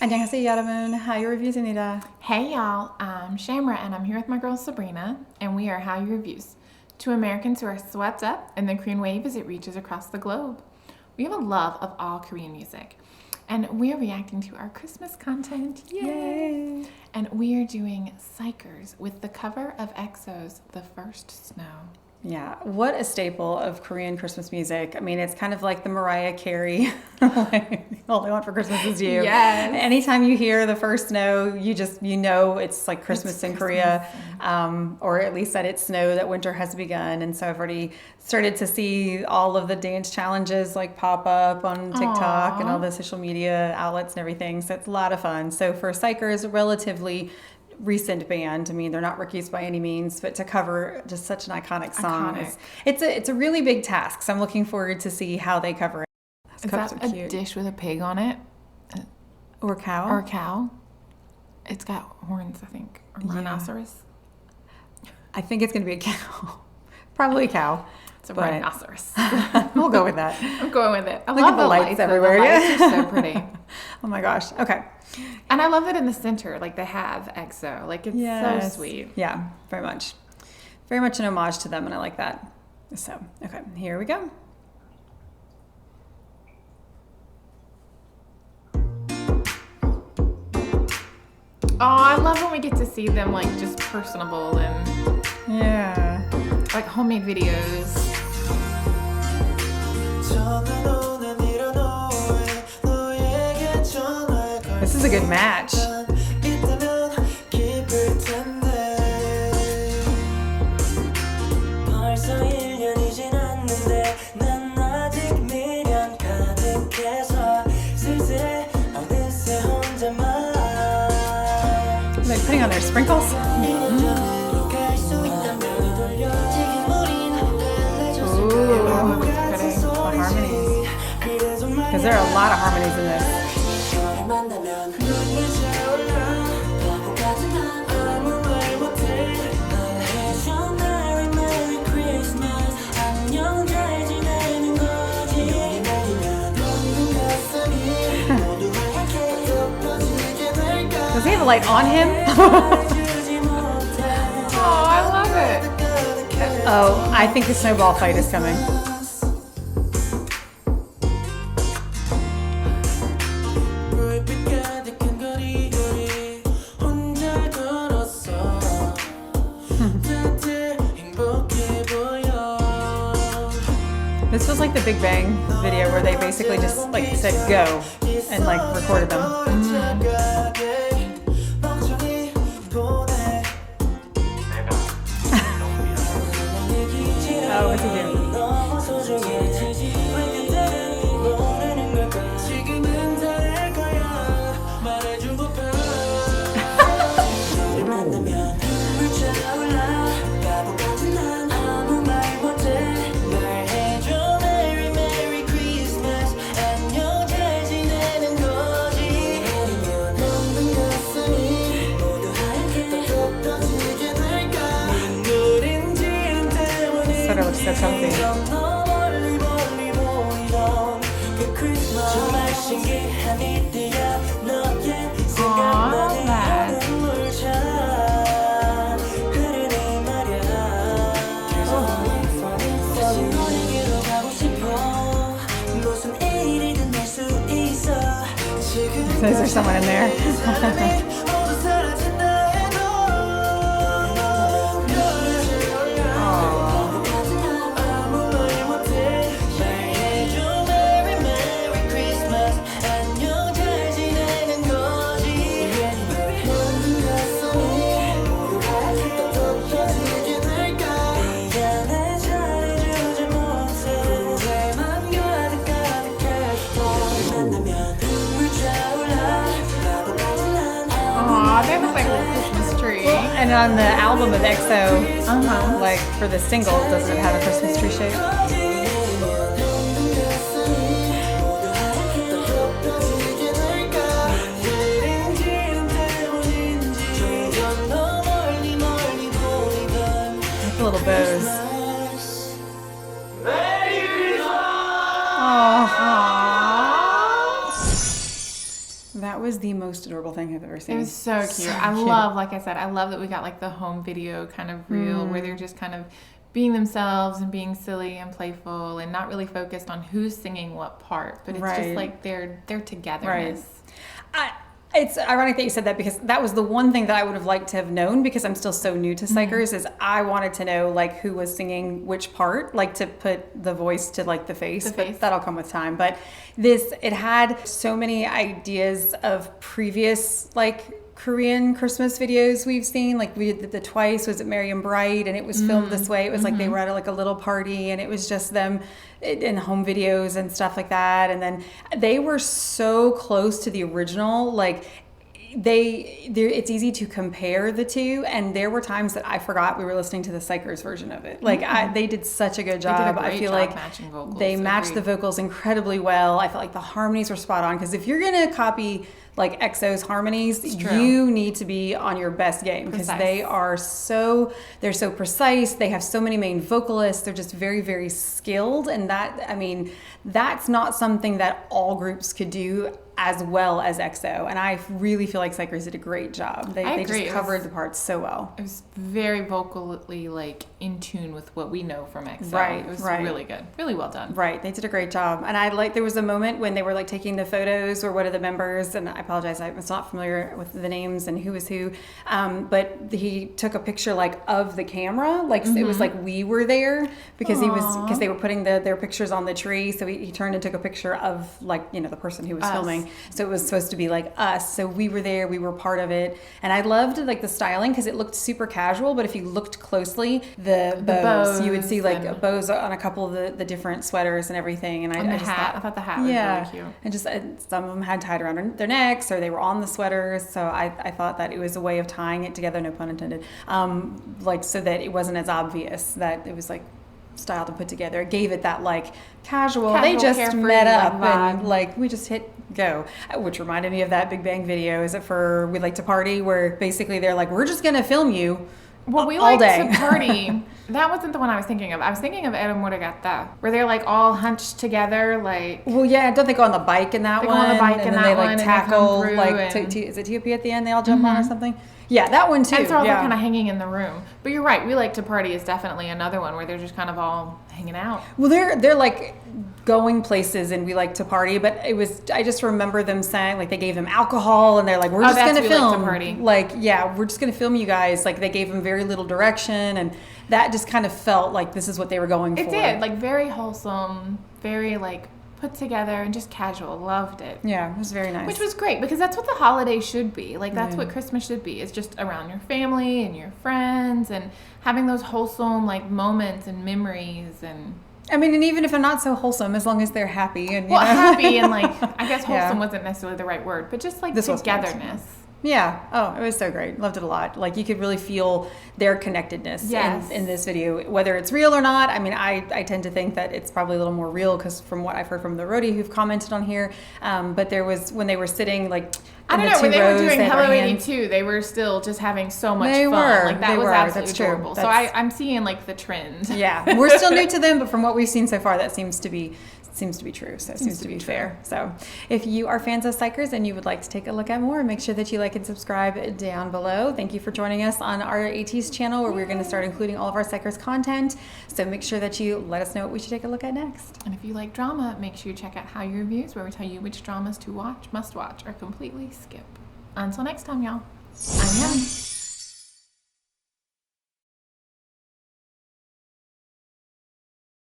안녕하세요, 여러분. Hallyu Reviews입니다. Hey y'all, I'm Shamra and I'm here with my girl Sabrina, and we are Hallyu Reviews, two Americans who are swept up in the Korean wave as it reaches across the globe. We have a love of all Korean music, and we are reacting to our Christmas content. Yay! And we are doing Xikers with the cover of EXO's The First Snow. Yeah, what a staple of Korean Christmas music. I mean, it's kind of like the Mariah Carey, like, All I Want for Christmas Is You. Yes. Anytime you hear The First Snow, you know it's like Christmas in Korea, or at least that it's snow, that winter has begun. And so I've already started to see all of the dance challenges like pop up on TikTok and all the social media outlets and everything. So it's a lot of fun. So for Xikers, relatively recent band. I mean, they're not rookies by any means, but to cover just such an iconic song, it's a really big task. So I'm looking forward to see how they cover it. Is that a dish with a pig on it? Or cow? Or a cow? It's got horns, I think. Or rhinoceros? I think it's going to be a cow. Probably a cow. It's a rhinoceros. We'll go with that. I'm going with it. I Look love at the lights everywhere. The lights are so pretty. Oh my gosh. Okay. And I love that in the center, like they have EXO. Like it's so sweet. Yeah, very much. Very much an homage to them, and I like that. So, okay, here we go. Oh, I love when we get to see them like just personable and like homemade videos. This is a good match. Are they putting on their sprinkles? Ooh, the harmonies. Because there are a lot of harmonies in this. Does he have a light on him? Oh, I love it. Oh, I think the snowball fight is coming. This was like the Big Bang video where they basically just like said go and like recorded them. Oh, what's he doing? Sort of looks so comfy. Is there someone in there? They look like a little Christmas tree. And on the album of EXO, like for the single, does it have a Christmas tree shape? Like little bows. Oh, that was was the most adorable thing I've ever seen. It was so cute. So I cute. love, like I said, I love that we got like the home video kind of reel where they're just kind of being themselves and being silly and playful and not really focused on who's singing what part, but it's just like their togetherness. It's ironic that you said that, because that was the one thing that I would have liked to have known, because I'm still so new to xikers, is I wanted to know like who was singing which part, like to put the voice to like the face. But that'll come with time. But it had so many ideas of previous like Korean Christmas videos we've seen. Like we did the Twice was at Merry and Bright, and it was filmed this way. It was like they were at like a little party, and it was just them in home videos and stuff like that. And then they were so close to the original, like it's easy to compare the two, and there were times that I forgot we were listening to the xikers version of it. Like they did such a good job. I feel like matching vocals. They matched the vocals incredibly well. I felt like the harmonies were spot on, because if you're gonna copy like EXO's harmonies, you need to be on your best game, because they're so precise. They have so many main vocalists. They're just very, very skilled, and that's not something that all groups could do as well as EXO. And I really feel like xikers did a great job. They just covered the parts so well. It was very vocally like in tune with what we know from EXO. Right, it was really good, really well done. Right, they did a great job. And there was a moment when they were like taking the photos, or one of the members, and I apologize, I was not familiar with the names and who was who, but he took a picture like of the camera, like it was like we were there, because they were putting their pictures on the tree, so he turned and took a picture of like the person who was filming. So it was supposed to be like us. So we were there, we were part of it. And I loved like the styling, because it looked super casual, but if you looked closely, the bows, you would see like bows on a couple of the different sweaters and everything. And I thought the hat was really cute. And just some of them had tied around their necks, or they were on the sweaters. So I thought that it was a way of tying it together, no pun intended, like so that it wasn't as obvious that it was like styled and put together. It gave it that like casual they just met up and like we just hit go, which reminded me of that Big Bang video, is it for We Like to Party, where basically they're like, we're just gonna film you We all Like day. to Party. That wasn't the one I was thinking of. I was thinking of Era Moragata, where they're like all hunched together, like. Well, yeah, don't they go on the bike in that one? They go on the bike in that one, and they like tackle, like is it TOP at the end? They all jump on or something. Yeah, that one too. And so all they're kind of hanging in the room. But you're right. We Like to Party is definitely another one where they're just kind of all hanging out. Well, they're like going places, and We Like to Party. But I just remember them saying like they gave them alcohol, and they're like, we're just gonna film. Like to Party. Like, yeah, we're just gonna film you guys. Like they gave them very little direction, and that just kind of felt like this is what they were going for. It did, like very wholesome, very like put together and just casual. Loved it. Yeah, it was very nice. Which was great, because that's what the holiday should be. Like that's what Christmas should be. It's just around your family and your friends, and having those wholesome like moments and memories. And I mean, and even if they're not so wholesome, as long as they're happy and happy and like I guess wholesome wasn't necessarily the right word, but just like this togetherness. Yeah. Oh, it was so great. Loved it a lot. Like you could really feel their connectedness in this video, whether it's real or not. I mean, I tend to think that it's probably a little more real, because from what I've heard from the roadie who've commented on here, but there was, when they were sitting like I don't know, when they were doing Hello 82, they were still just having so much fun. Like that was absolutely adorable. So I'm seeing like the trend. Yeah. We're still new to them, but from what we've seen so far, that seems to be true. So it seems to be fair. So if you are fans of xikers and you would like to take a look at more, make sure that you like and subscribe down below. Thank you for joining us on our ATEEZ channel, where we're going to start including all of our xikers content. So make sure that you let us know what we should take a look at next. And if you like drama, make sure you check out Hallyu Reviews, where we tell you which dramas to watch, must watch, or completely skip. Until next time, y'all. I'm Yummy.